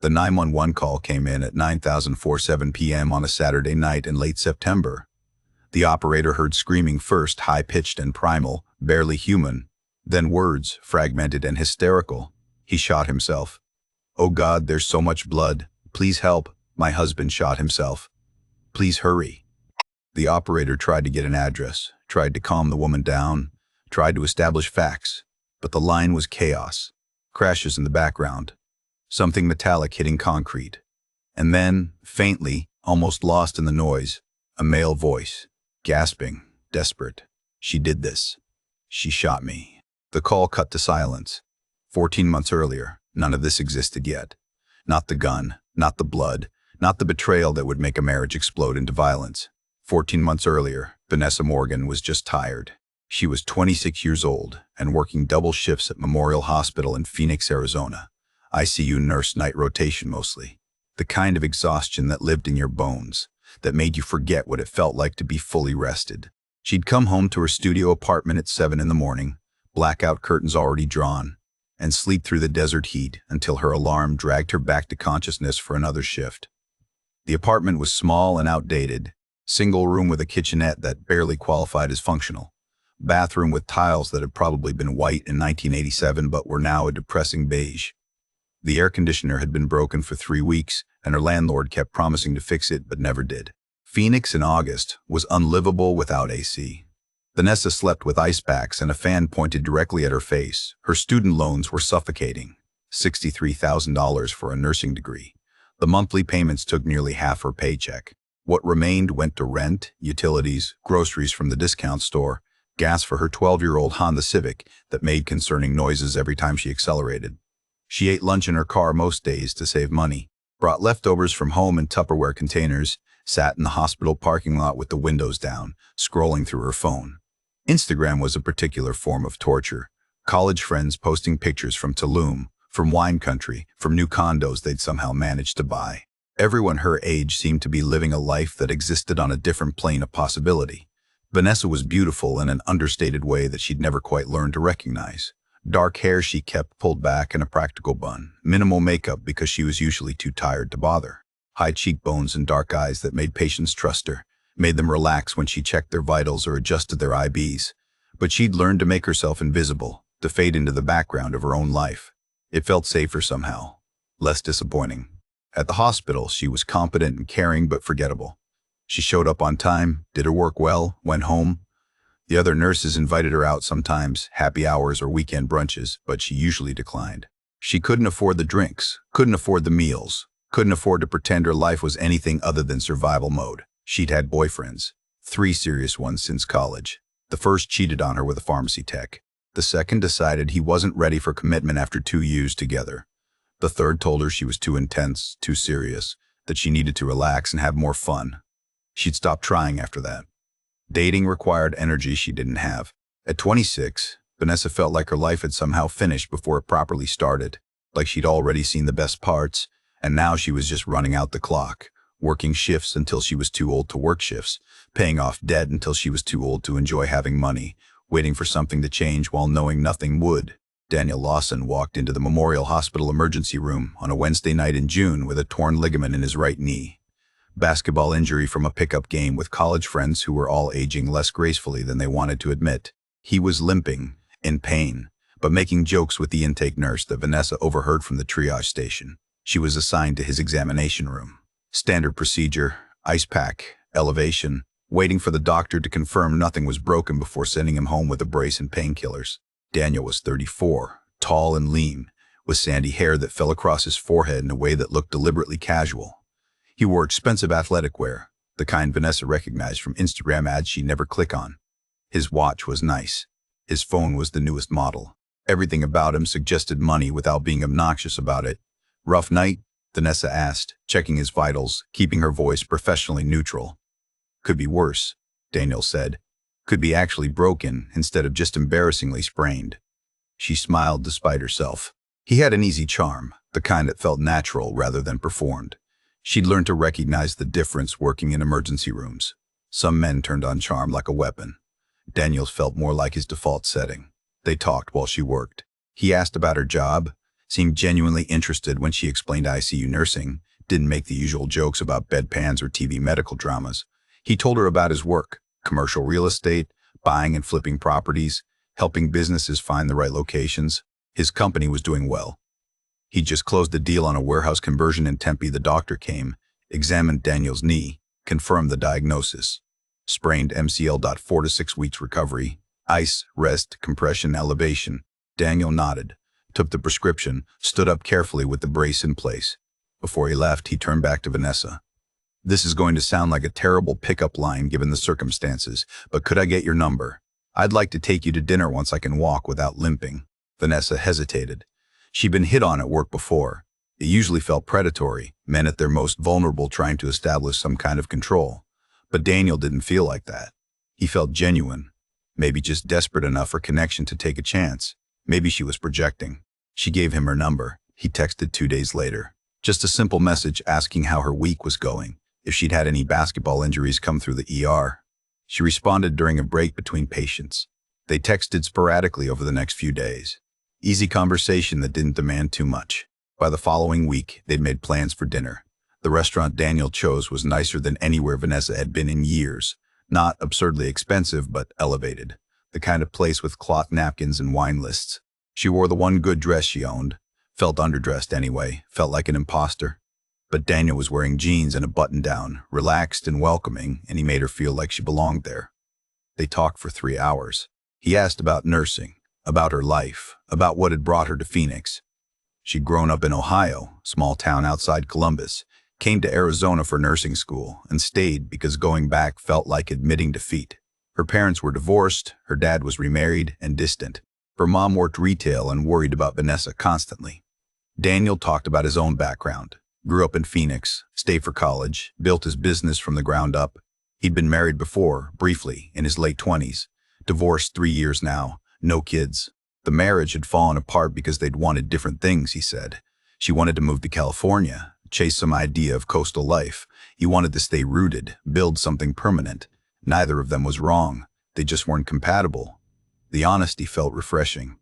The 911 call came in at 9:47 p.m. on a Saturday night in late September. The operator heard screaming first, high-pitched and primal, barely human, then words, fragmented and hysterical. He shot himself. "Oh God, there's so much blood. Please help. My husband shot himself. Please hurry." The operator tried to get an address, tried to calm the woman down, tried to establish facts, but the line was chaos. Crashes in the background. Something metallic hitting concrete. And then, faintly, almost lost in the noise, a male voice, gasping, desperate. "She did this. She shot me." The call cut to silence. 14 months earlier, none of this existed yet. Not the gun, not the blood, not the betrayal that would make a marriage explode into violence. 14 months earlier, Vanessa Morgan was just tired. She was 26 years old and working double shifts at Memorial Hospital in Phoenix, Arizona. ICU nurse night rotation mostly. The kind of exhaustion that lived in your bones, that made you forget what it felt like to be fully rested. She'd come home to her studio apartment at 7 in the morning, blackout curtains already drawn, and sleep through the desert heat until her alarm dragged her back to consciousness for another shift. The apartment was small and outdated, single room with a kitchenette that barely qualified as functional, bathroom with tiles that had probably been white in 1987 but were now a depressing beige. The air conditioner had been broken for 3 weeks, and her landlord kept promising to fix it but never did. Phoenix in August was unlivable without AC. Vanessa slept with ice packs and a fan pointed directly at her face. Her student loans were suffocating. $63,000 for a nursing degree. The monthly payments took nearly half her paycheck. What remained went to rent, utilities, groceries from the discount store, gas for her 12-year-old Honda Civic that made concerning noises every time she accelerated. She ate lunch in her car most days to save money, brought leftovers from home in Tupperware containers, sat in the hospital parking lot with the windows down, scrolling through her phone. Instagram was a particular form of torture. College friends posting pictures from Tulum, from wine country, from new condos they'd somehow managed to buy. Everyone her age seemed to be living a life that existed on a different plane of possibility. Vanessa was beautiful in an understated way that she'd never quite learned to recognize. Dark hair she kept pulled back in a practical bun, minimal makeup because she was usually too tired to bother. High cheekbones and dark eyes that made patients trust her, made them relax when she checked their vitals or adjusted their IBs. But she'd learned to make herself invisible, to fade into the background of her own life. It felt safer somehow, less disappointing. At the hospital, she was competent and caring but forgettable. She showed up on time, did her work well, went home. The other nurses invited her out sometimes, happy hours or weekend brunches, but she usually declined. She couldn't afford the drinks, couldn't afford the meals, couldn't afford to pretend her life was anything other than survival mode. She'd had boyfriends, 3 serious ones since college. The first cheated on her with a pharmacy tech. The second decided he wasn't ready for commitment after 2 years together. The third told her she was too intense, too serious, that she needed to relax and have more fun. She'd stopped trying after that. Dating required energy she didn't have. At 26, Vanessa felt like her life had somehow finished before it properly started, like she'd already seen the best parts, and now she was just running out the clock, working shifts until she was too old to work shifts, paying off debt until she was too old to enjoy having money, waiting for something to change while knowing nothing would. Daniel Lawson walked into the Memorial Hospital emergency room on a Wednesday night in June with a torn ligament in his right knee. Basketball injury from a pickup game with college friends who were all aging less gracefully than they wanted to admit. He was limping, in pain, but making jokes with the intake nurse that Vanessa overheard from the triage station. She was assigned to his examination room. Standard procedure, ice pack, elevation, waiting for the doctor to confirm nothing was broken before sending him home with a brace and painkillers. Daniel was 34, tall and lean, with sandy hair that fell across his forehead in a way that looked deliberately casual. He wore expensive athletic wear, the kind Vanessa recognized from Instagram ads she'd never click on. His watch was nice. His phone was the newest model. Everything about him suggested money without being obnoxious about it. "Rough night?" Vanessa asked, checking his vitals, keeping her voice professionally neutral. "Could be worse," Daniel said. "Could be actually broken instead of just embarrassingly sprained." She smiled despite herself. He had an easy charm, the kind that felt natural rather than performed. She'd learned to recognize the difference working in emergency rooms. Some men turned on charm like a weapon. Daniel's felt more like his default setting. They talked while she worked. He asked about her job. seemed genuinely interested when she explained ICU nursing, didn't make the usual jokes about bedpans or TV medical dramas. He told her about his work, commercial real estate, buying and flipping properties, helping businesses find the right locations. His company was doing well. He just closed a deal on a warehouse conversion in Tempe. The doctor came, examined Daniel's knee, confirmed the diagnosis. Sprained MCL. 4 to 6 weeks recovery. Ice, rest, compression, elevation. Daniel nodded, took the prescription, stood up carefully with the brace in place. Before he left, he turned back to Vanessa. This is going to sound like a terrible pickup line given the circumstances, but could I get your number? I'd like to take you to dinner once I can walk without limping. Vanessa hesitated. She'd been hit on at work before. It usually felt predatory, men at their most vulnerable trying to establish some kind of control. But Daniel didn't feel like that. He felt genuine, maybe just desperate enough for connection to take a chance. Maybe she was projecting. She gave him her number. He texted 2 days later. Just a simple message asking how her week was going, if she'd had any basketball injuries come through the ER. She responded during a break between patients. They texted sporadically over the next few days. Easy conversation that didn't demand too much. By the following week, they'd made plans for dinner. The restaurant Daniel chose was nicer than anywhere Vanessa had been in years. Not absurdly expensive, but elevated. The kind of place with cloth napkins and wine lists. She wore the one good dress she owned. Felt underdressed anyway, felt like an imposter. But Daniel was wearing jeans and a button-down, relaxed and welcoming, and he made her feel like she belonged there. They talked for 3 hours. He asked about nursing, about her life, about what had brought her to Phoenix. She'd grown up in Ohio, small town outside Columbus, came to Arizona for nursing school, and stayed because going back felt like admitting defeat. Her parents were divorced, her dad was remarried and distant. Her mom worked retail and worried about Vanessa constantly. Daniel talked about his own background. Grew up in Phoenix, stayed for college, built his business from the ground up. He'd been married before, briefly, in his late 20s. Divorced 3 years now, no kids. The marriage had fallen apart because they'd wanted different things, he said. She wanted to move to California, chase some idea of coastal life. He wanted to stay rooted, build something permanent. Neither of them was wrong. They just weren't compatible. The honesty felt refreshing.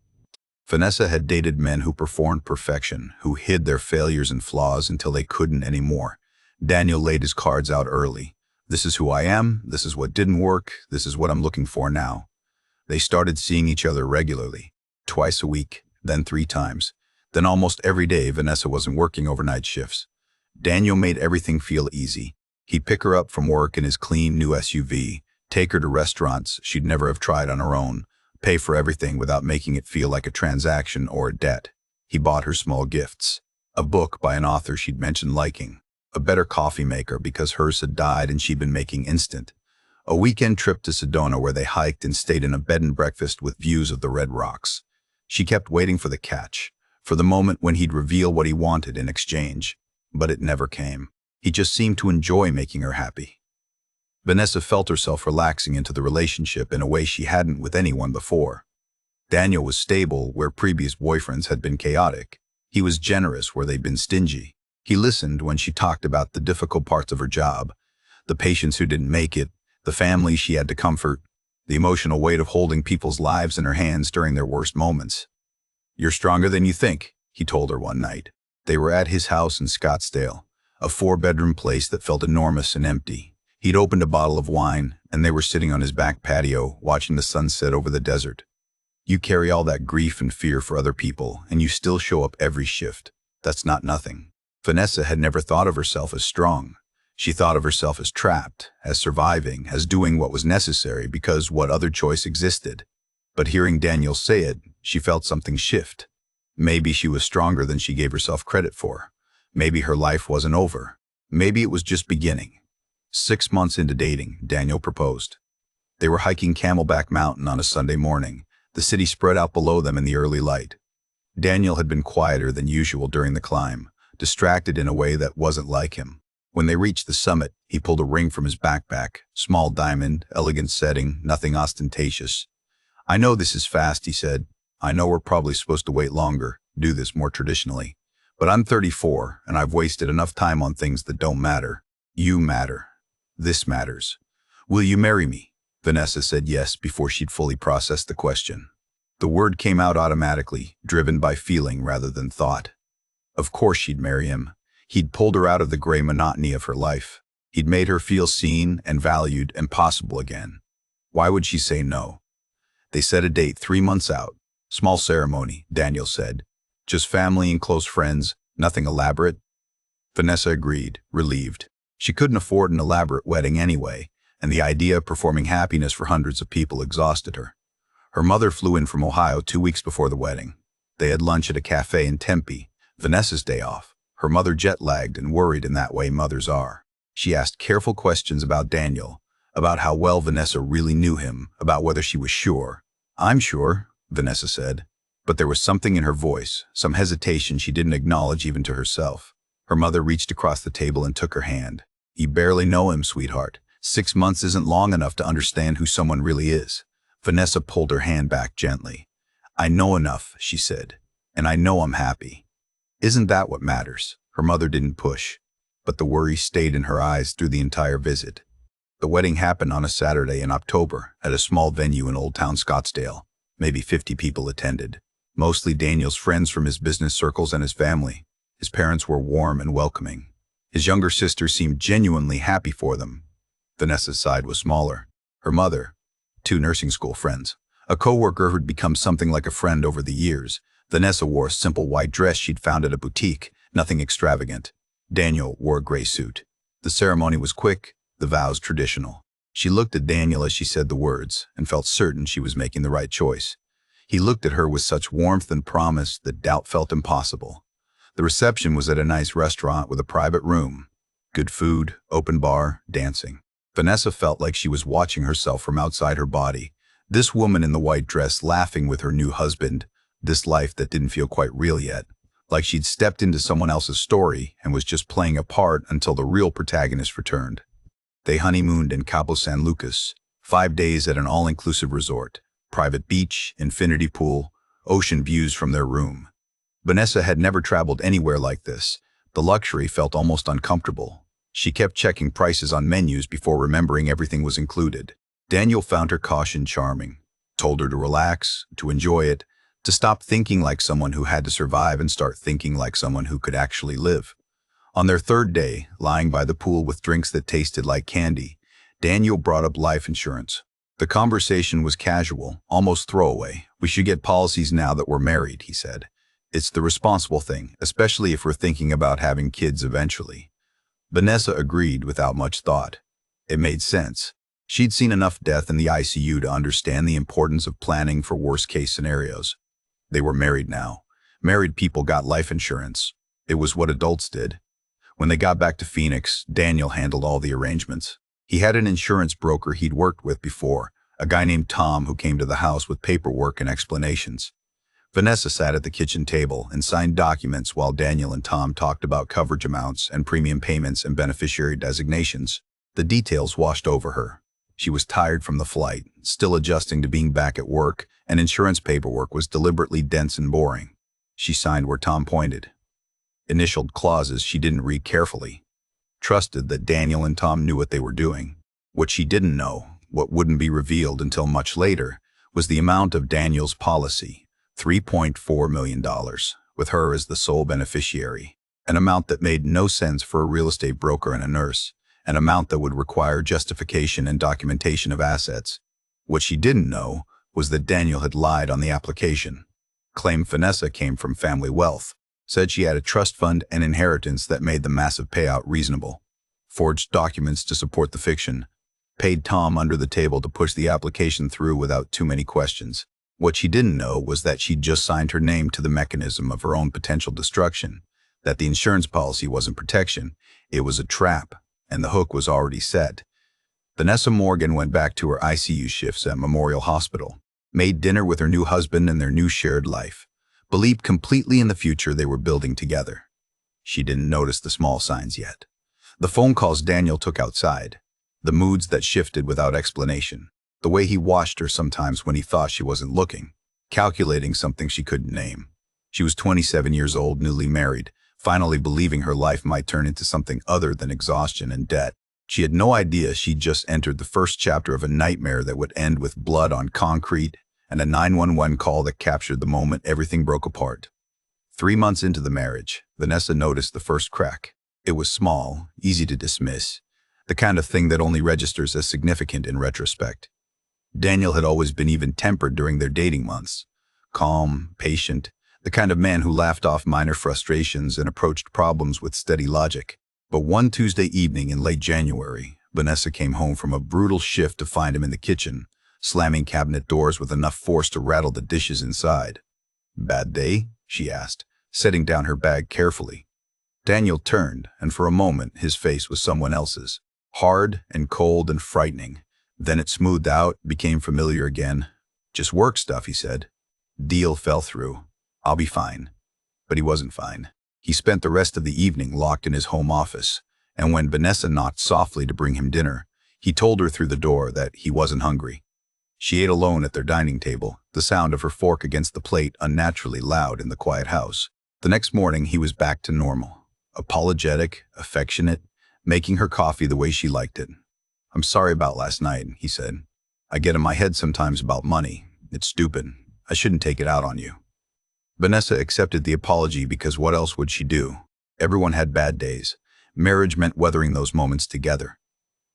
Vanessa had dated men who performed perfection, who hid their failures and flaws until they couldn't anymore. Daniel laid his cards out early. This is who I am, this is what didn't work, this is what I'm looking for now. They started seeing each other regularly, twice a week, then 3 times. Then almost every day Vanessa wasn't working overnight shifts. Daniel made everything feel easy. He'd pick her up from work in his clean new SUV, take her to restaurants she'd never have tried on her own, pay for everything without making it feel like a transaction or a debt. He bought her small gifts. A book by an author she'd mentioned liking. A better coffee maker because hers had died and she'd been making instant. A weekend trip to Sedona where they hiked and stayed in a bed and breakfast with views of the Red Rocks. She kept waiting for the catch, for the moment when he'd reveal what he wanted in exchange. But it never came. He just seemed to enjoy making her happy. Vanessa felt herself relaxing into the relationship in a way she hadn't with anyone before. Daniel was stable where previous boyfriends had been chaotic. He was generous where they'd been stingy. He listened when she talked about the difficult parts of her job, the patients who didn't make it, the families she had to comfort, the emotional weight of holding people's lives in her hands during their worst moments. "You're stronger than you think," he told her one night. They were at his house in Scottsdale, a 4-bedroom place that felt enormous and empty. He'd opened a bottle of wine, and they were sitting on his back patio, watching the sunset over the desert. "You carry all that grief and fear for other people, and you still show up every shift. That's not nothing." Vanessa had never thought of herself as strong. She thought of herself as trapped, as surviving, as doing what was necessary because what other choice existed. But hearing Daniel say it, she felt something shift. Maybe she was stronger than she gave herself credit for. Maybe her life wasn't over. Maybe it was just beginning. 6 months into dating, Daniel proposed. They were hiking Camelback Mountain on a Sunday morning, the city spread out below them in the early light. Daniel had been quieter than usual during the climb, distracted in a way that wasn't like him. When they reached the summit, he pulled a ring from his backpack, small diamond, elegant setting, nothing ostentatious. "I know this is fast," he said. "I know we're probably supposed to wait longer, do this more traditionally. But I'm 34, and I've wasted enough time on things that don't matter. You matter. This matters. Will you marry me?" Vanessa said yes before she'd fully processed the question. The word came out automatically, driven by feeling rather than thought. Of course she'd marry him. He'd pulled her out of the gray monotony of her life. He'd made her feel seen and valued and possible again. Why would she say no? They set a date 3 months out. Small ceremony, Daniel said. Just family and close friends, nothing elaborate. Vanessa agreed, relieved. She couldn't afford an elaborate wedding anyway, and the idea of performing happiness for hundreds of people exhausted her. Her mother flew in from Ohio 2 weeks before the wedding. They had lunch at a cafe in Tempe, Vanessa's day off. Her mother jet-lagged and worried in that way mothers are. She asked careful questions about Daniel, about how well Vanessa really knew him, about whether she was sure. "I'm sure," Vanessa said. But there was something in her voice, some hesitation she didn't acknowledge even to herself. Her mother reached across the table and took her hand. "You barely know him, sweetheart. 6 months isn't long enough to understand who someone really is." Vanessa pulled her hand back gently. "I know enough," she said, "and I know I'm happy." "Isn't that what matters?" Her mother didn't push, but the worry stayed in her eyes through the entire visit. The wedding happened on a Saturday in October at a small venue in Old Town Scottsdale. Maybe 50 people attended, mostly Daniel's friends from his business circles and his family. His parents were warm and welcoming. His younger sister seemed genuinely happy for them. Vanessa's side was smaller. Her mother, 2 nursing school friends, a co-worker who'd become something like a friend over the years. Vanessa wore a simple white dress she'd found at a boutique, nothing extravagant. Daniel wore a gray suit. The ceremony was quick, the vows traditional. She looked at Daniel as she said the words, and felt certain she was making the right choice. He looked at her with such warmth and promise that doubt felt impossible. The reception was at a nice restaurant with a private room. Good food, open bar, dancing. Vanessa felt like she was watching herself from outside her body. This woman in the white dress laughing with her new husband. This life that didn't feel quite real yet. Like she'd stepped into someone else's story and was just playing a part until the real protagonist returned. They honeymooned in Cabo San Lucas, 5 days at an all-inclusive resort. Private beach, infinity pool, ocean views from their room. Vanessa had never traveled anywhere like this. The luxury felt almost uncomfortable. She kept checking prices on menus before remembering everything was included. Daniel found her caution charming, told her to relax, to enjoy it, to stop thinking like someone who had to survive and start thinking like someone who could actually live. On their 3rd day, lying by the pool with drinks that tasted like candy, Daniel brought up life insurance. The conversation was casual, almost throwaway. "We should get policies now that we're married," he said. "It's the responsible thing, especially if we're thinking about having kids eventually." Vanessa agreed without much thought. It made sense. She'd seen enough death in the ICU to understand the importance of planning for worst-case scenarios. They were married now. Married people got life insurance. It was what adults did. When they got back to Phoenix, Daniel handled all the arrangements. He had an insurance broker he'd worked with before, a guy named Tom who came to the house with paperwork and explanations. Vanessa sat at the kitchen table and signed documents while Daniel and Tom talked about coverage amounts and premium payments and beneficiary designations. The details washed over her. She was tired from the flight, still adjusting to being back at work, and insurance paperwork was deliberately dense and boring. She signed where Tom pointed. Initialed clauses she didn't read carefully. Trusted that Daniel and Tom knew what they were doing. What she didn't know, what wouldn't be revealed until much later, was the amount of Daniel's policy. $3.4 million, with her as the sole beneficiary. An amount that made no sense for a real estate broker and a nurse. An amount that would require justification and documentation of assets. What she didn't know was that Daniel had lied on the application. Claimed Vanessa came from family wealth. Said she had a trust fund and inheritance that made the massive payout reasonable. Forged documents to support the fiction. Paid Tom under the table to push the application through without too many questions. What she didn't know was that she'd just signed her name to the mechanism of her own potential destruction, that the insurance policy wasn't protection, it was a trap, and the hook was already set. Vanessa Morgan went back to her ICU shifts at Memorial Hospital, made dinner with her new husband and their new shared life, believed completely in the future they were building together. She didn't notice the small signs yet. The phone calls Daniel took outside, the moods that shifted without explanation. The way he watched her sometimes when he thought she wasn't looking, calculating something she couldn't name. She was 27 years old, newly married, finally believing her life might turn into something other than exhaustion and debt. She had no idea she'd just entered the first chapter of a nightmare that would end with blood on concrete and a 911 call that captured the moment everything broke apart. 3 months into the marriage, Vanessa noticed the first crack. It was small, easy to dismiss, the kind of thing that only registers as significant in retrospect. Daniel had always been even-tempered during their dating months. Calm, patient, the kind of man who laughed off minor frustrations and approached problems with steady logic. But one Tuesday evening in late January, Vanessa came home from a brutal shift to find him in the kitchen, slamming cabinet doors with enough force to rattle the dishes inside. "Bad day?" she asked, setting down her bag carefully. Daniel turned, and for a moment his face was someone else's, hard and cold and frightening. Then it smoothed out, became familiar again. "Just work stuff," he said. Deal fell through. "I'll be fine." But he wasn't fine. He spent the rest of the evening locked in his home office, and when Vanessa knocked softly to bring him dinner, he told her through the door that he wasn't hungry. She ate alone at their dining table, the sound of her fork against the plate unnaturally loud in the quiet house. The next morning he was back to normal, apologetic, affectionate, making her coffee the way she liked it. "I'm sorry about last night," he said. "I get in my head sometimes about money. It's stupid. I shouldn't take it out on you." Vanessa accepted the apology because what else would she do? Everyone had bad days. Marriage meant weathering those moments together.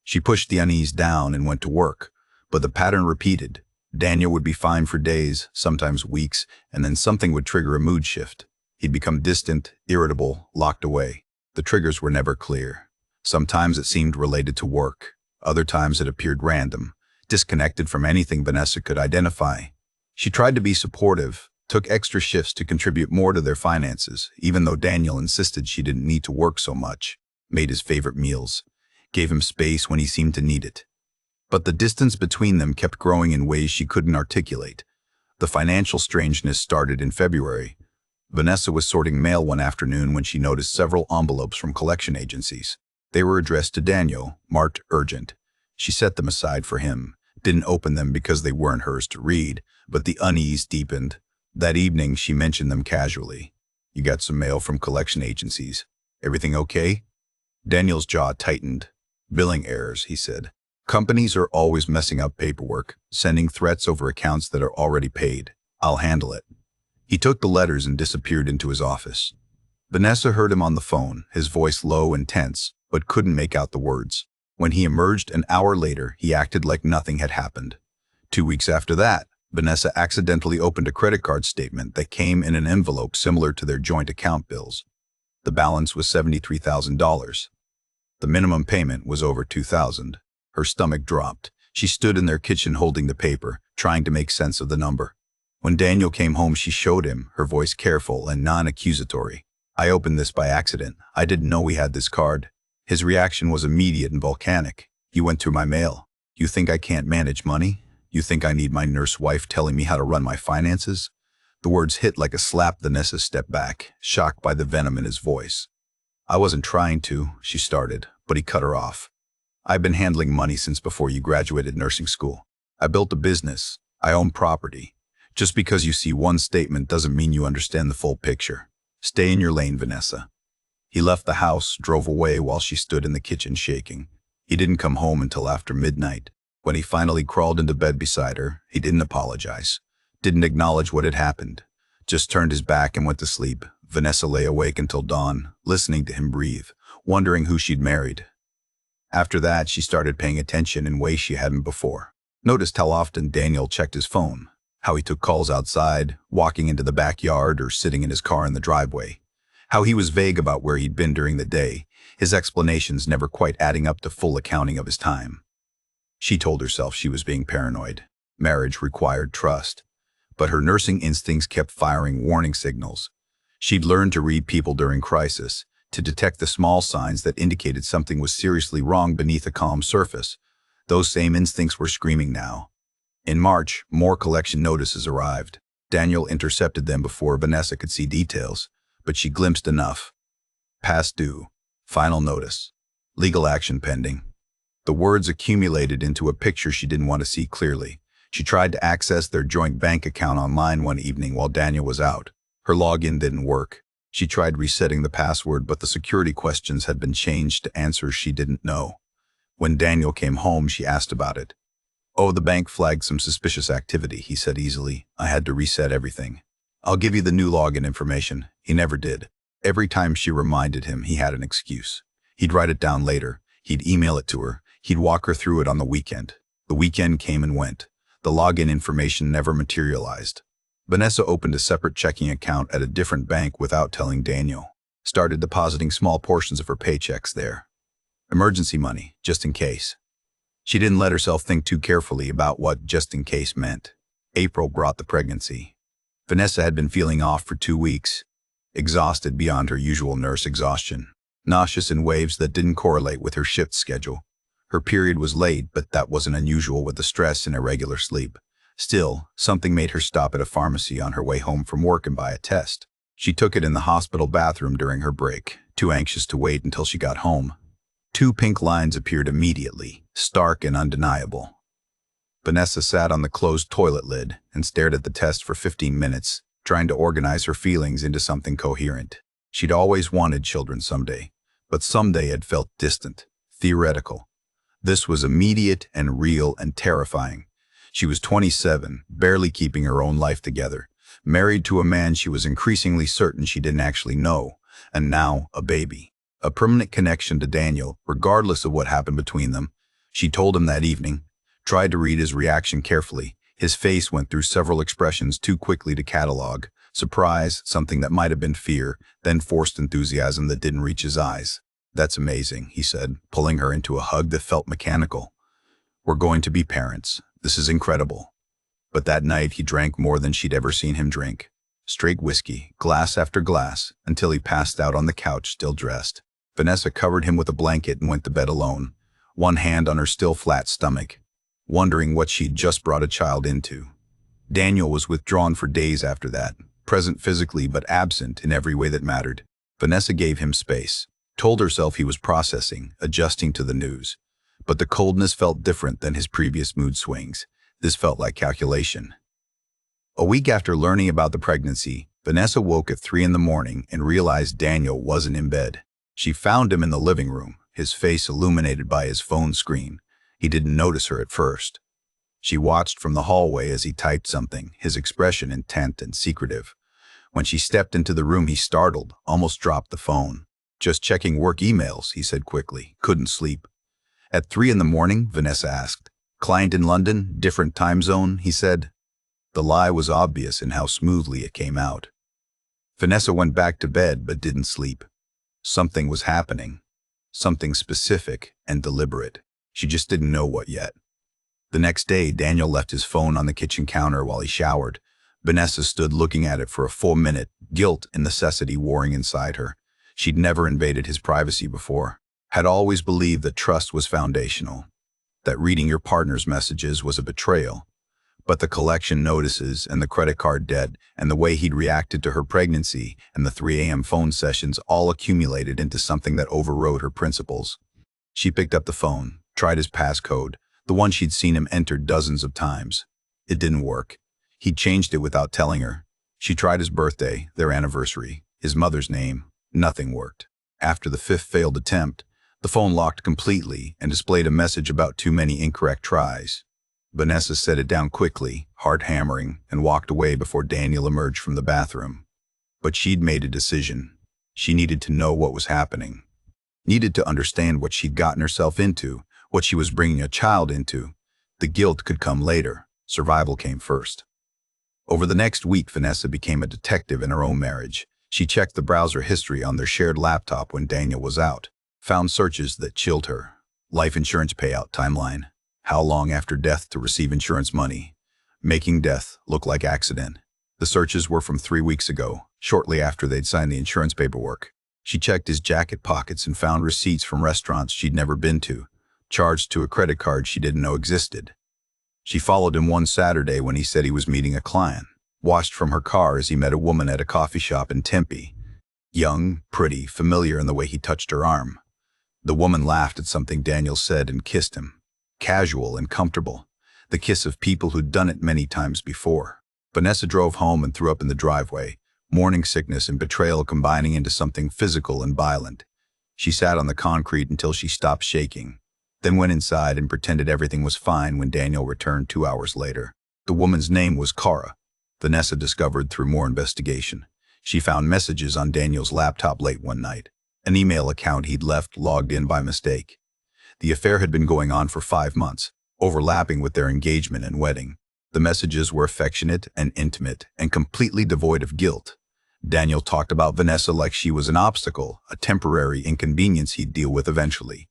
She pushed the unease down and went to work, but the pattern repeated. Daniel would be fine for days, sometimes weeks, and then something would trigger a mood shift. He'd become distant, irritable, locked away. The triggers were never clear. Sometimes it seemed related to work. Other times it appeared random, disconnected from anything Vanessa could identify. She tried to be supportive, took extra shifts to contribute more to their finances, even though Daniel insisted she didn't need to work so much, made his favorite meals, gave him space when he seemed to need it. But the distance between them kept growing in ways she couldn't articulate. The financial strangeness started in February. Vanessa was sorting mail one afternoon when she noticed several envelopes from collection agencies. They were addressed to Daniel, marked urgent. She set them aside for him, didn't open them because they weren't hers to read, but the unease deepened. That evening, she mentioned them casually. "You got some mail from collection agencies. Everything okay?" Daniel's jaw tightened. "Billing errors," he said. "Companies are always messing up paperwork, sending threats over accounts that are already paid. I'll handle it." He took the letters and disappeared into his office. Vanessa heard him on the phone, his voice low and tense, but couldn't make out the words. When he emerged an hour later, he acted like nothing had happened. 2 weeks after that, Vanessa accidentally opened a credit card statement that came in an envelope similar to their joint account bills. The balance was $73,000. The minimum payment was over $2,000. Her stomach dropped. She stood in their kitchen holding the paper, trying to make sense of the number. When Daniel came home, she showed him, her voice careful and non-accusatory. "I opened this by accident. I didn't know we had this card." His reaction was immediate and volcanic. "You went through my mail. You think I can't manage money? You think I need my nurse wife telling me how to run my finances?" The words hit like a slap. Vanessa stepped back, shocked by the venom in his voice. "I wasn't trying to," she started, but he cut her off. "I've been handling money since before you graduated nursing school. I built a business. I own property. Just because you see one statement doesn't mean you understand the full picture. Stay in your lane, Vanessa." He left the house, drove away while she stood in the kitchen shaking. He didn't come home until after midnight. When he finally crawled into bed beside her, he didn't apologize, didn't acknowledge what had happened, just turned his back and went to sleep. Vanessa lay awake until dawn, listening to him breathe, wondering who she'd married. After that, she started paying attention in ways she hadn't before. Noticed how often Daniel checked his phone, how he took calls outside, walking into the backyard or sitting in his car in the driveway. How he was vague about where he'd been during the day, his explanations never quite adding up to full accounting of his time. She told herself she was being paranoid. Marriage required trust. But her nursing instincts kept firing warning signals. She'd learned to read people during crisis, to detect the small signs that indicated something was seriously wrong beneath a calm surface. Those same instincts were screaming now. In March, more collection notices arrived. Daniel intercepted them before Vanessa could see details, but she glimpsed enough. Past due. Final notice. Legal action pending. The words accumulated into a picture she didn't want to see clearly. She tried to access their joint bank account online one evening while Daniel was out. Her login didn't work. She tried resetting the password, but the security questions had been changed to answers she didn't know. When Daniel came home, she asked about it. "Oh, the bank flagged some suspicious activity," he said easily. "I had to reset everything. I'll give you the new login information." He never did. Every time she reminded him, he had an excuse. He'd write it down later. He'd email it to her. He'd walk her through it on the weekend. The weekend came and went. The login information never materialized. Vanessa opened a separate checking account at a different bank without telling Daniel. Started depositing small portions of her paychecks there. Emergency money, just in case. She didn't let herself think too carefully about what just in case meant. April brought the pregnancy. Vanessa had been feeling off for 2 weeks, exhausted beyond her usual nurse exhaustion, nauseous in waves that didn't correlate with her shift schedule. Her period was late, but that wasn't unusual with the stress and irregular sleep. Still, something made her stop at a pharmacy on her way home from work and buy a test. She took it in the hospital bathroom during her break, too anxious to wait until she got home. 2 pink lines appeared immediately, stark and undeniable. Vanessa sat on the closed toilet lid and stared at the test for 15 minutes, trying to organize her feelings into something coherent. She'd always wanted children someday, but someday had felt distant, theoretical. This was immediate and real and terrifying. She was 27, barely keeping her own life together, married to a man she was increasingly certain she didn't actually know, and now a baby. A permanent connection to Daniel, regardless of what happened between them. She told him that evening, tried to read his reaction carefully. His face went through several expressions too quickly to catalog. Surprise, something that might have been fear, then forced enthusiasm that didn't reach his eyes. "That's amazing," he said, pulling her into a hug that felt mechanical. "We're going to be parents. This is incredible." But that night he drank more than she'd ever seen him drink. Straight whiskey, glass after glass, until he passed out on the couch, still dressed. Vanessa covered him with a blanket and went to bed alone, one hand on her still flat stomach, wondering what she'd just brought a child into. Daniel was withdrawn for days after that, present physically but absent in every way that mattered. Vanessa gave him space, told herself he was processing, adjusting to the news. But the coldness felt different than his previous mood swings. This felt like calculation. A week after learning about the pregnancy, Vanessa woke at 3 in the morning and realized Daniel wasn't in bed. She found him in the living room, his face illuminated by his phone screen. He didn't notice her at first. She watched from the hallway as he typed something, his expression intent and secretive. When she stepped into the room, he startled, almost dropped the phone. "Just checking work emails," he said quickly. "Couldn't sleep." At 3 in the morning, Vanessa asked. "Client in London, different time zone," he said. The lie was obvious in how smoothly it came out. Vanessa went back to bed but didn't sleep. Something was happening. Something specific and deliberate. She just didn't know what yet. The next day, Daniel left his phone on the kitchen counter while he showered. Vanessa stood looking at it for a full minute, guilt and necessity warring inside her. She'd never invaded his privacy before. Had always believed that trust was foundational, that reading your partner's messages was a betrayal. But the collection notices and the credit card debt and the way he'd reacted to her pregnancy and the 3 a.m. phone sessions all accumulated into something that overrode her principles. She picked up the phone, tried his passcode, the one she'd seen him enter dozens of times. It didn't work. He'd changed it without telling her. She tried his birthday, their anniversary, his mother's name. Nothing worked. After the 5th failed attempt, the phone locked completely and displayed a message about too many incorrect tries. Vanessa set it down quickly, heart hammering, and walked away before Daniel emerged from the bathroom. But she'd made a decision. She needed to know what was happening. Needed to understand what she'd gotten herself into, what she was bringing a child into. The guilt could come later. Survival came first. Over the next week, Vanessa became a detective in her own marriage. She checked the browser history on their shared laptop when Daniel was out. Found searches that chilled her. Life insurance payout timeline. How long after death to receive insurance money. Making death look like accident. The searches were from 3 weeks ago, shortly after they'd signed the insurance paperwork. She checked his jacket pockets and found receipts from restaurants she'd never been to, charged to a credit card she didn't know existed. She followed him one Saturday when he said he was meeting a client, watched from her car as he met a woman at a coffee shop in Tempe. Young, pretty, familiar in the way he touched her arm. The woman laughed at something Daniel said and kissed him. Casual and comfortable, the kiss of people who'd done it many times before. Vanessa drove home and threw up in the driveway, morning sickness and betrayal combining into something physical and violent. She sat on the concrete until she stopped shaking. then went inside and pretended everything was fine when Daniel returned 2 hours later. The woman's name was Cara. Vanessa discovered through more investigation. She found messages on Daniel's laptop late one night, an email account he'd left logged in by mistake. The affair had been going on for 5 months, overlapping with their engagement and wedding. The messages were affectionate and intimate and completely devoid of guilt. Daniel talked about Vanessa like she was an obstacle, a temporary inconvenience he'd deal with eventually.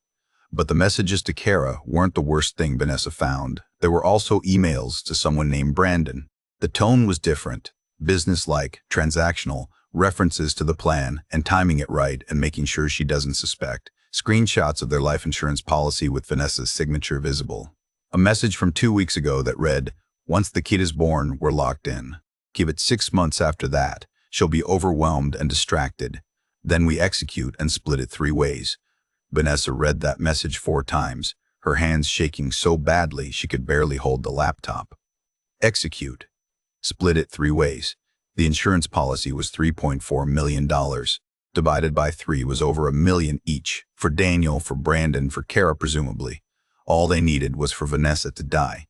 But the messages to Kara weren't the worst thing Vanessa found. There were also emails to someone named Brandon. The tone was different, businesslike, transactional, references to the plan and timing it right and making sure she doesn't suspect. Screenshots of their life insurance policy with Vanessa's signature visible. A message from 2 weeks ago that read, "Once the kid is born, we're locked in. Give it 6 months after that. She'll be overwhelmed and distracted. Then we execute and split it 3 ways." Vanessa read that message 4 times, her hands shaking so badly she could barely hold the laptop. Execute. Split it 3 ways. The insurance policy was $3.4 million. Divided by 3 was over $1 million each. For Daniel, for Brandon, for Kara presumably. All they needed was for Vanessa to die.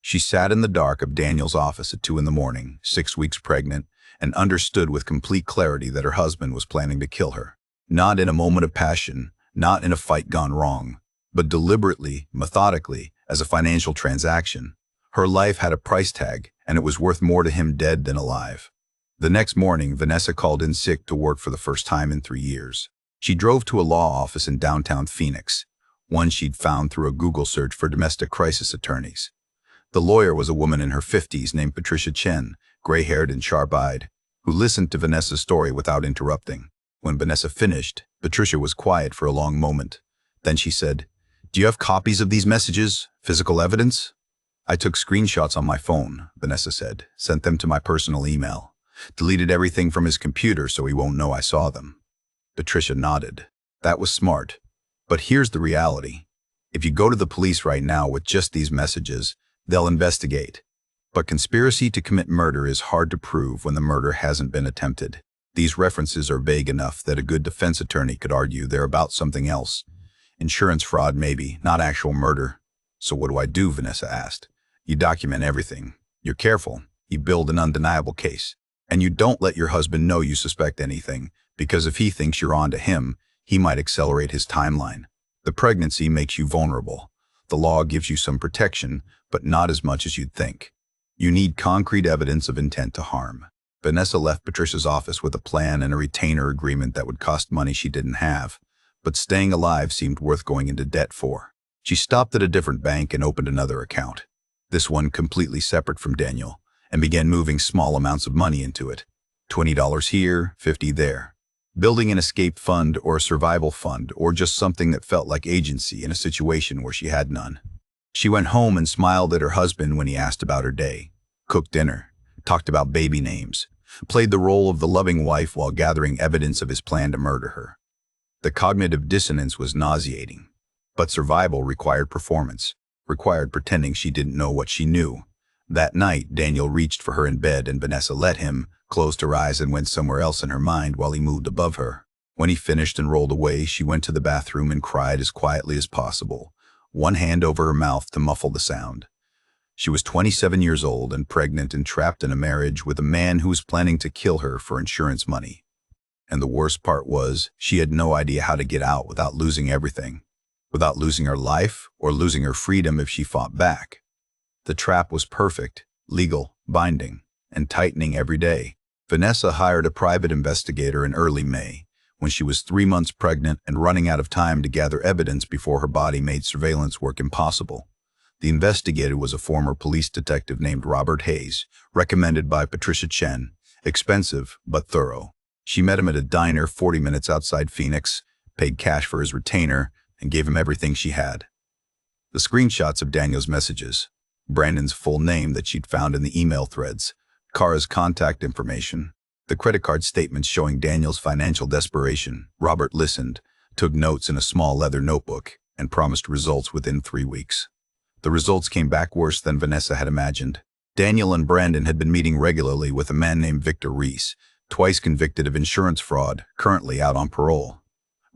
She sat in the dark of Daniel's office at 2 a.m, 6 weeks pregnant, and understood with complete clarity that her husband was planning to kill her. Not in a moment of passion, not in a fight gone wrong, but deliberately, methodically, as a financial transaction. Her life had a price tag, and it was worth more to him dead than alive. The next morning, Vanessa called in sick to work for the first time in 3 years. She drove to a law office in downtown Phoenix, one she'd found through a Google search for domestic crisis attorneys. The lawyer was a woman in her 50s named Patricia Chen, gray-haired and sharp-eyed, who listened to Vanessa's story without interrupting. When Vanessa finished, Patricia was quiet for a long moment. Then she said, "Do you have copies of these messages? Physical evidence?" "I took screenshots on my phone," Vanessa said, "sent them to my personal email. Deleted everything from his computer so he won't know I saw them." Patricia nodded. "That was smart. But here's the reality. If you go to the police right now with just these messages, they'll investigate. But conspiracy to commit murder is hard to prove when the murder hasn't been attempted. These references are vague enough that a good defense attorney could argue they're about something else. Insurance fraud maybe, not actual murder." "So what do I do?" Vanessa asked. "You document everything. You're careful. You build an undeniable case. And you don't let your husband know you suspect anything, because if he thinks you're on to him, he might accelerate his timeline. The pregnancy makes you vulnerable. The law gives you some protection, but not as much as you'd think. You need concrete evidence of intent to harm." Vanessa left Patricia's office with a plan and a retainer agreement that would cost money she didn't have, but staying alive seemed worth going into debt for. She stopped at a different bank and opened another account, this one completely separate from Daniel, and began moving small amounts of money into it. $20 here, $50 there. Building an escape fund or a survival fund or just something that felt like agency in a situation where she had none. She went home and smiled at her husband when he asked about her day. Cooked dinner, talked about baby names, played the role of the loving wife while gathering evidence of his plan to murder her. The cognitive dissonance was nauseating, but survival required performance, required pretending she didn't know what she knew. That night, Daniel reached for her in bed and Vanessa let him, closed her eyes and went somewhere else in her mind while he moved above her. When he finished and rolled away, she went to the bathroom and cried as quietly as possible, one hand over her mouth to muffle the sound. She was 27 years old and pregnant and trapped in a marriage with a man who was planning to kill her for insurance money. And the worst part was, she had no idea how to get out without losing everything, without losing her life or losing her freedom if she fought back. The trap was perfect, legal, binding, and tightening every day. Vanessa hired a private investigator in early May, when she was 3 months pregnant and running out of time to gather evidence before her body made surveillance work impossible. The investigator was a former police detective named Robert Hayes, recommended by Patricia Chen, expensive but thorough. She met him at a diner 40 minutes outside Phoenix, paid cash for his retainer, and gave him everything she had. The screenshots of Daniel's messages, Brandon's full name that she'd found in the email threads, Kara's contact information, the credit card statements showing Daniel's financial desperation. Robert listened, took notes in a small leather notebook, and promised results within 3 weeks. The results came back worse than Vanessa had imagined. Daniel and Brandon had been meeting regularly with a man named Victor Reese, twice convicted of insurance fraud, currently out on parole.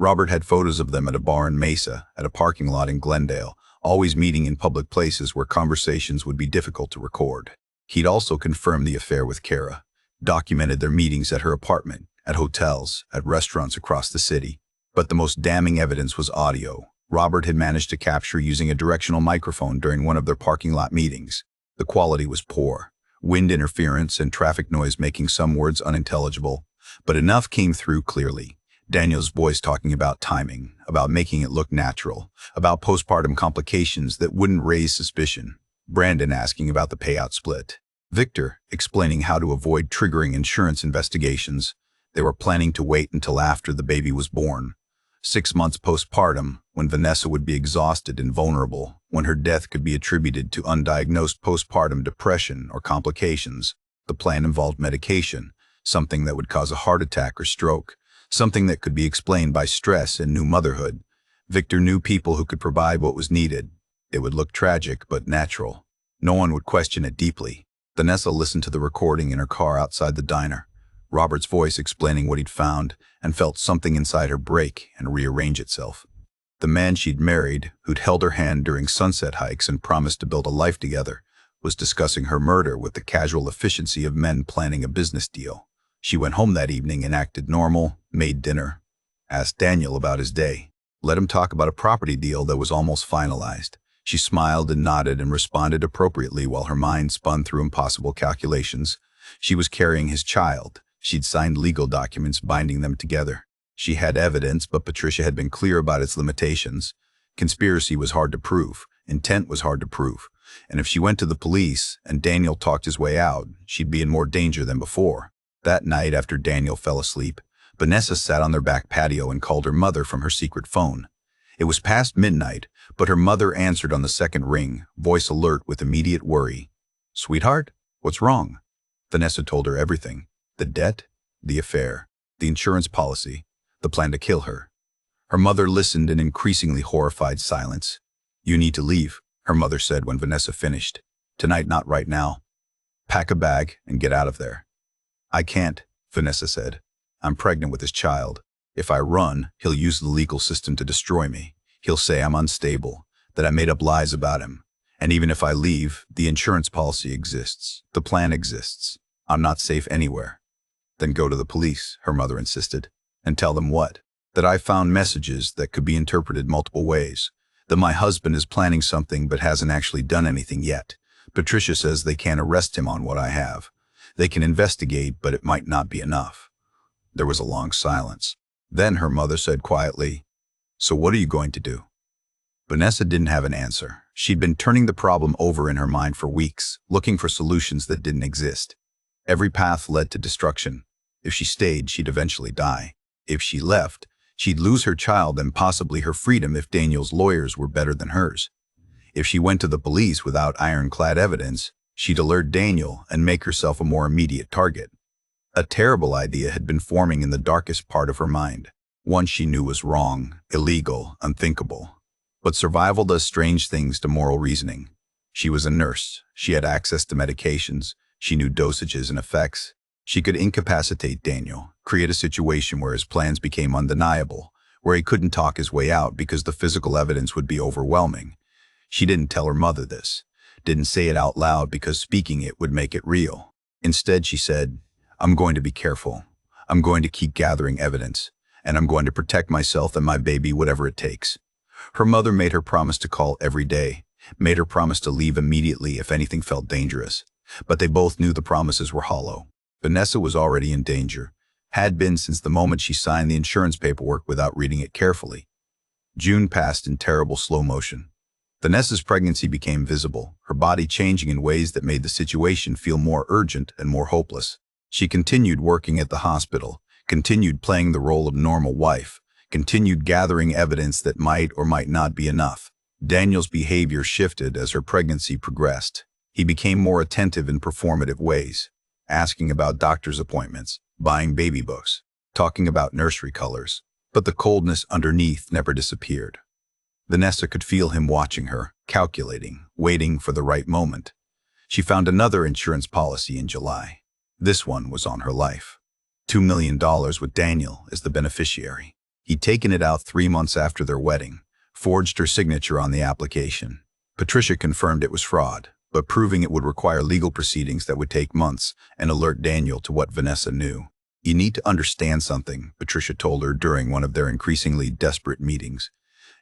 Robert had photos of them at a bar in Mesa, at a parking lot in Glendale, always meeting in public places where conversations would be difficult to record. He'd also confirmed the affair with Kara, documented their meetings at her apartment, at hotels, at restaurants across the city. But the most damning evidence was audio. Robert had managed to capture using a directional microphone during one of their parking lot meetings. The quality was poor, wind interference and traffic noise making some words unintelligible, but enough came through clearly. Daniel's voice talking about timing, about making it look natural, about postpartum complications that wouldn't raise suspicion. Brandon asking about the payout split. Victor explaining how to avoid triggering insurance investigations. They were planning to wait until after the baby was born. 6 months postpartum, when Vanessa would be exhausted and vulnerable, when her death could be attributed to undiagnosed postpartum depression or complications. The plan involved medication, something that would cause a heart attack or stroke, something that could be explained by stress and new motherhood. Victor knew people who could provide what was needed. It would look tragic but natural. No one would question it deeply. Vanessa listened to the recording in her car outside the diner. Robert's voice explaining what he'd found, and felt something inside her break and rearrange itself. The man she'd married, who'd held her hand during sunset hikes and promised to build a life together, was discussing her murder with the casual efficiency of men planning a business deal. She went home that evening and acted normal, made dinner, asked Daniel about his day, let him talk about a property deal that was almost finalized. She smiled and nodded and responded appropriately while her mind spun through impossible calculations. She was carrying his child. She'd signed legal documents binding them together. She had evidence, but Patricia had been clear about its limitations. Conspiracy was hard to prove. Intent was hard to prove. And if she went to the police and Daniel talked his way out, she'd be in more danger than before. That night, after Daniel fell asleep, Vanessa sat on their back patio and called her mother from her secret phone. It was past midnight, but her mother answered on the second ring, voice alert with immediate worry. "Sweetheart, what's wrong?" Vanessa told her everything. The debt, the affair, the insurance policy, the plan to kill her. Her mother listened in increasingly horrified silence. "You need to leave," her mother said when Vanessa finished. "Tonight, not right now. Pack a bag and get out of there." "I can't," Vanessa said. "I'm pregnant with his child. If I run, he'll use the legal system to destroy me. He'll say I'm unstable, that I made up lies about him. And even if I leave, the insurance policy exists. The plan exists. I'm not safe anywhere." "Then go to the police," her mother insisted. "And tell them what? That I found messages that could be interpreted multiple ways. That my husband is planning something but hasn't actually done anything yet. Patricia says they can't arrest him on what I have. They can investigate, but it might not be enough." There was a long silence. Then her mother said quietly, "So what are you going to do?" Vanessa didn't have an answer. She'd been turning the problem over in her mind for weeks, looking for solutions that didn't exist. Every path led to destruction. If she stayed, she'd eventually die. If she left, she'd lose her child and possibly her freedom if Daniel's lawyers were better than hers. If she went to the police without ironclad evidence, she'd alert Daniel and make herself a more immediate target. A terrible idea had been forming in the darkest part of her mind. One she knew was wrong, illegal, unthinkable. But survival does strange things to moral reasoning. She was a nurse. She had access to medications. She knew dosages and effects. She could incapacitate Daniel, create a situation where his plans became undeniable, where he couldn't talk his way out because the physical evidence would be overwhelming. She didn't tell her mother this, didn't say it out loud because speaking it would make it real. Instead, she said, "I'm going to be careful. I'm going to keep gathering evidence, and I'm going to protect myself and my baby whatever it takes." Her mother made her promise to call every day, made her promise to leave immediately if anything felt dangerous. But they both knew the promises were hollow. Vanessa was already in danger, had been since the moment she signed the insurance paperwork without reading it carefully. June passed in terrible slow motion. Vanessa's pregnancy became visible, her body changing in ways that made the situation feel more urgent and more hopeless. She continued working at the hospital, continued playing the role of normal wife, continued gathering evidence that might or might not be enough. Daniel's behavior shifted as her pregnancy progressed. He became more attentive in performative ways, asking about doctor's appointments, buying baby books, talking about nursery colors. But the coldness underneath never disappeared. Vanessa could feel him watching her, calculating, waiting for the right moment. She found another insurance policy in July. This one was on her life. $2 million with Daniel as the beneficiary. He'd taken it out 3 months after their wedding, forged her signature on the application. Patricia confirmed it was fraud, but proving it would require legal proceedings that would take months and alert Daniel to what Vanessa knew. "You need to understand something," Patricia told her during one of their increasingly desperate meetings.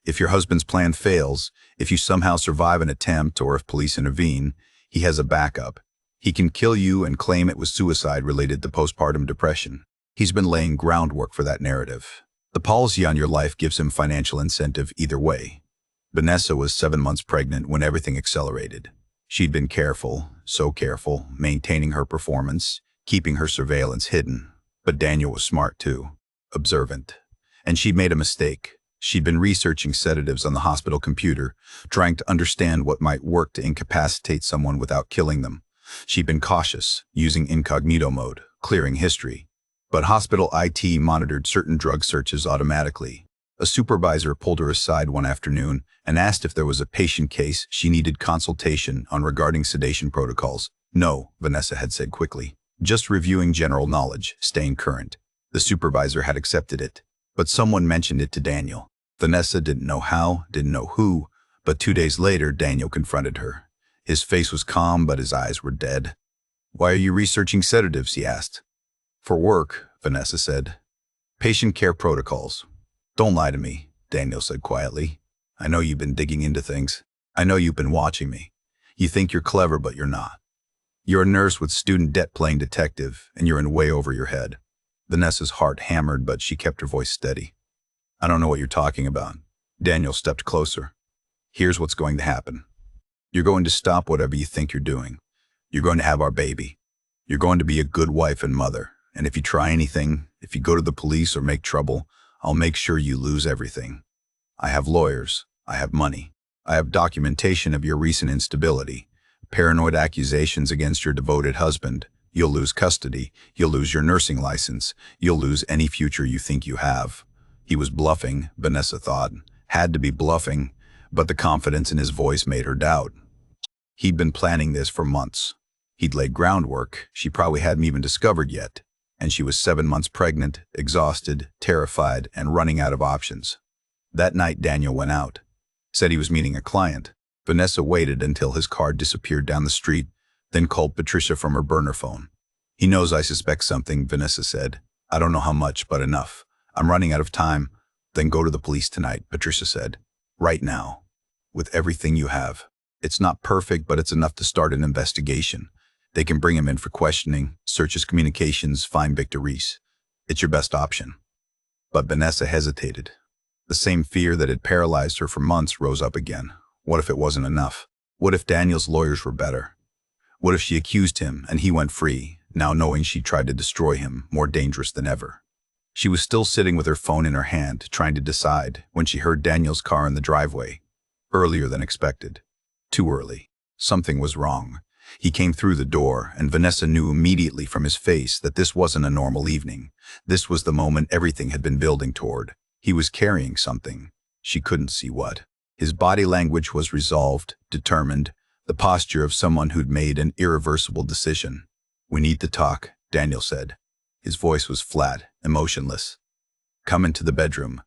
"If your husband's plan fails, if you somehow survive an attempt or if police intervene, he has a backup. He can kill you and claim it was suicide related to postpartum depression. He's been laying groundwork for that narrative. The policy on your life gives him financial incentive either way." Vanessa was 7 months pregnant when everything accelerated. She'd been careful, so careful, maintaining her performance, keeping her surveillance hidden. But Daniel was smart too, observant. And she'd made a mistake. She'd been researching sedatives on the hospital computer, trying to understand what might work to incapacitate someone without killing them. She'd been cautious, using incognito mode, clearing history. But hospital IT monitored certain drug searches automatically. A supervisor pulled her aside one afternoon and asked if there was a patient case she needed consultation on regarding sedation protocols. "No," Vanessa had said quickly. "Just reviewing general knowledge, staying current." The supervisor had accepted it, but someone mentioned it to Daniel. Vanessa didn't know how, didn't know who, but 2 days later Daniel confronted her. His face was calm, but his eyes were dead. "Why are you researching sedatives?" he asked. "For work," Vanessa said. "Patient care protocols." "Don't lie to me," Daniel said quietly. "I know you've been digging into things. I know you've been watching me. You think you're clever, but you're not. You're a nurse with student debt playing detective, and you're in way over your head." Vanessa's heart hammered, but she kept her voice steady. "I don't know what you're talking about." Daniel stepped closer. "Here's what's going to happen. You're going to stop whatever you think you're doing. You're going to have our baby. You're going to be a good wife and mother. And if you try anything, if you go to the police or make trouble, I'll make sure you lose everything. I have lawyers. I have money. I have documentation of your recent instability, paranoid accusations against your devoted husband. You'll lose custody. You'll lose your nursing license. You'll lose any future you think you have." He was bluffing, Vanessa thought. Had to be bluffing, but the confidence in his voice made her doubt. He'd been planning this for months. He'd laid groundwork she probably hadn't even discovered yet. And she was 7 months pregnant, exhausted, terrified, and running out of options. That night Daniel went out. Said he was meeting a client. Vanessa waited until his car disappeared down the street, then called Patricia from her burner phone. "He knows I suspect something," Vanessa said. "I don't know how much, but enough. I'm running out of time." "Then go to the police tonight," Patricia said. "Right now. With everything you have. It's not perfect, but it's enough to start an investigation. They can bring him in for questioning, search his communications, find Victor Reese. It's your best option." But Vanessa hesitated. The same fear that had paralyzed her for months rose up again. What if it wasn't enough? What if Daniel's lawyers were better? What if she accused him and he went free, now knowing she tried to destroy him, more dangerous than ever? She was still sitting with her phone in her hand, trying to decide, when she heard Daniel's car in the driveway. Earlier than expected. Too early. Something was wrong. He came through the door, and Vanessa knew immediately from his face that this wasn't a normal evening. This was the moment everything had been building toward. He was carrying something. She couldn't see what. His body language was resolved, determined, the posture of someone who'd made an irreversible decision. "We need to talk," Daniel said. His voice was flat, emotionless. "Come into the bedroom."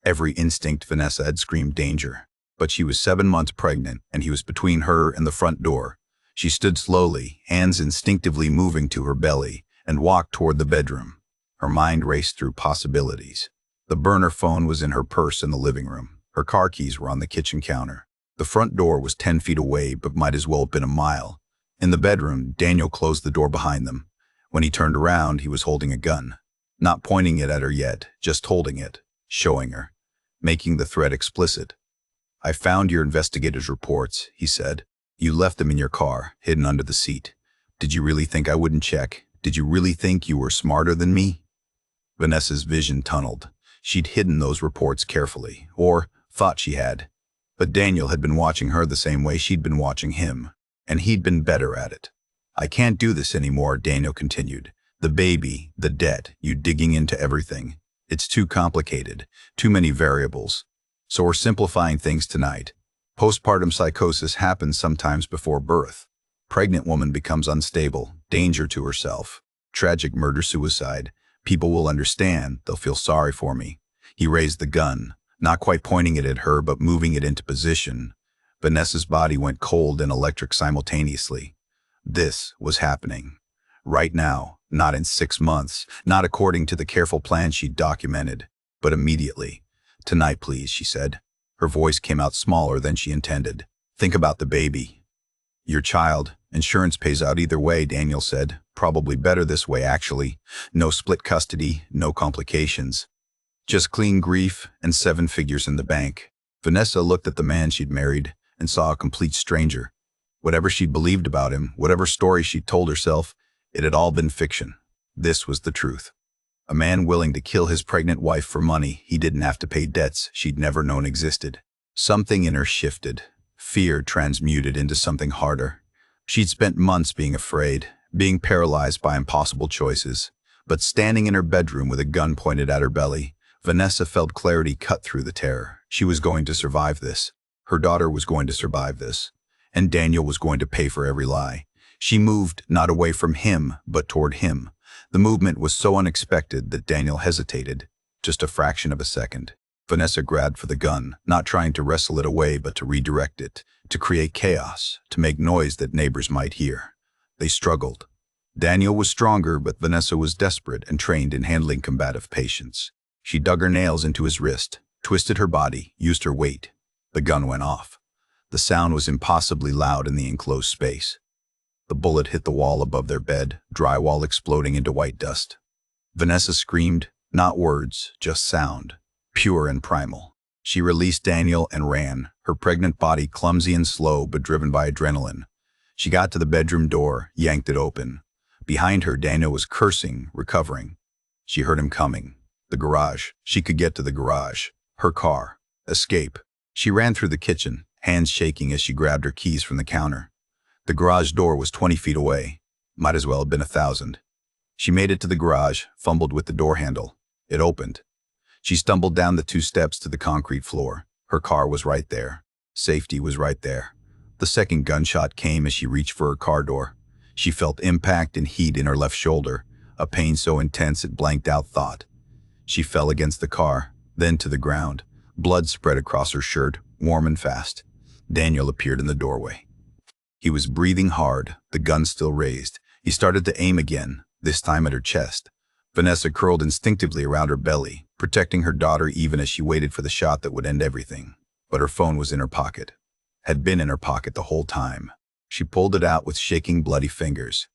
Every instinct Vanessa had screamed danger. But she was 7 months pregnant, and he was between her and the front door. She stood slowly, hands instinctively moving to her belly, and walked toward the bedroom. Her mind raced through possibilities. The burner phone was in her purse in the living room. Her car keys were on the kitchen counter. The front door was 10 feet away, but might as well have been a mile. In the bedroom, Daniel closed the door behind them. When he turned around, he was holding a gun. Not pointing it at her yet, just holding it, showing her, making the threat explicit. "I found your investigators' reports," he said. "You left them in your car, hidden under the seat. Did you really think I wouldn't check? Did you really think you were smarter than me?" Vanessa's vision tunneled. She'd hidden those reports carefully, or thought she had. But Daniel had been watching her the same way she'd been watching him, and he'd been better at it. "I can't do this anymore," Daniel continued. "The baby, the debt, you digging into everything. It's too complicated, too many variables. So we're simplifying things tonight. Postpartum psychosis happens sometimes before birth. Pregnant woman becomes unstable, danger to herself. Tragic murder-suicide. People will understand, they'll feel sorry for me. He raised the gun, not quite pointing it at her but moving it into position. Vanessa's body went cold and electric simultaneously. This was happening. Right now, not in 6 months, not according to the careful plan she'd documented, but immediately. "Tonight, please," she said. Her voice came out smaller than she intended. "Think about the baby." "Your child. Insurance pays out either way," Daniel said. "Probably better this way, actually. No split custody, no complications. Just clean grief and 7 figures in the bank." Vanessa looked at the man she'd married and saw a complete stranger. Whatever she'd believed about him, whatever story she'd told herself, it had all been fiction. This was the truth. A man willing to kill his pregnant wife for money he didn't have to pay debts she'd never known existed. Something in her shifted. Fear transmuted into something harder. She'd spent months being afraid, being paralyzed by impossible choices. But standing in her bedroom with a gun pointed at her belly, Vanessa felt clarity cut through the terror. She was going to survive this. Her daughter was going to survive this. And Daniel was going to pay for every lie. She moved not away from him, but toward him. The movement was so unexpected that Daniel hesitated, just a fraction of a second. Vanessa grabbed for the gun, not trying to wrestle it away but to redirect it, to create chaos, to make noise that neighbors might hear. They struggled. Daniel was stronger, but Vanessa was desperate and trained in handling combative patience. She dug her nails into his wrist, twisted her body, used her weight. The gun went off. The sound was impossibly loud in the enclosed space. The bullet hit the wall above their bed, drywall exploding into white dust. Vanessa screamed, not words, just sound, pure and primal. She released Daniel and ran, her pregnant body clumsy and slow but driven by adrenaline. She got to the bedroom door, yanked it open. Behind her, Daniel was cursing, recovering. She heard him coming. The garage. She could get to the garage. Her car. Escape. She ran through the kitchen, hands shaking as she grabbed her keys from the counter. The garage door was 20 feet away. Might as well have been 1,000. She made it to the garage, fumbled with the door handle. It opened. She stumbled down the 2 steps to the concrete floor. Her car was right there. Safety was right there. The second gunshot came as she reached for her car door. She felt impact and heat in her left shoulder, a pain so intense it blanked out thought. She fell against the car, then to the ground. Blood spread across her shirt, warm and fast. Daniel appeared in the doorway. He was breathing hard, the gun still raised. He started to aim again, this time at her chest. Vanessa curled instinctively around her belly, protecting her daughter even as she waited for the shot that would end everything. But her phone was in her pocket. Had been in her pocket the whole time. She pulled it out with shaking, bloody fingers.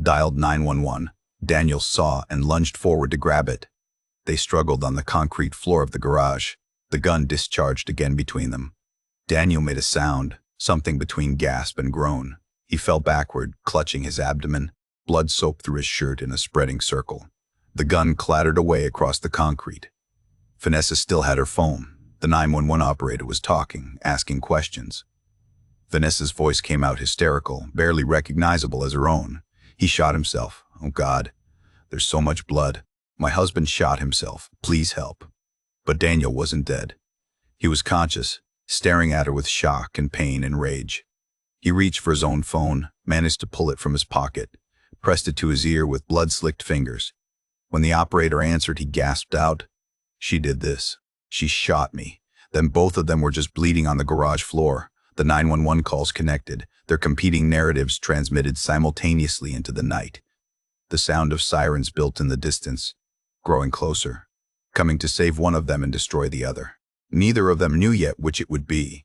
Dialed 911. Daniel saw and lunged forward to grab it. They struggled on the concrete floor of the garage. The gun discharged again between them. Daniel made a sound, something between gasp and groan. He fell backward, clutching his abdomen. Blood soaked through his shirt in a spreading circle. The gun clattered away across the concrete. Vanessa still had her phone. The 911 operator was talking, asking questions. Vanessa's voice came out hysterical, barely recognizable as her own. "He shot himself. Oh God, there's so much blood. My husband shot himself. Please help." But Daniel wasn't dead. He was conscious, staring at her with shock and pain and rage. He reached for his own phone, managed to pull it from his pocket, pressed it to his ear with blood-slicked fingers. When the operator answered, he gasped out, "She did this. She shot me." Then both of them were just bleeding on the garage floor. The 911 calls connected, their competing narratives transmitted simultaneously into the night. The sound of sirens built in the distance, growing closer, coming to save one of them and destroy the other. Neither of them knew yet which it would be.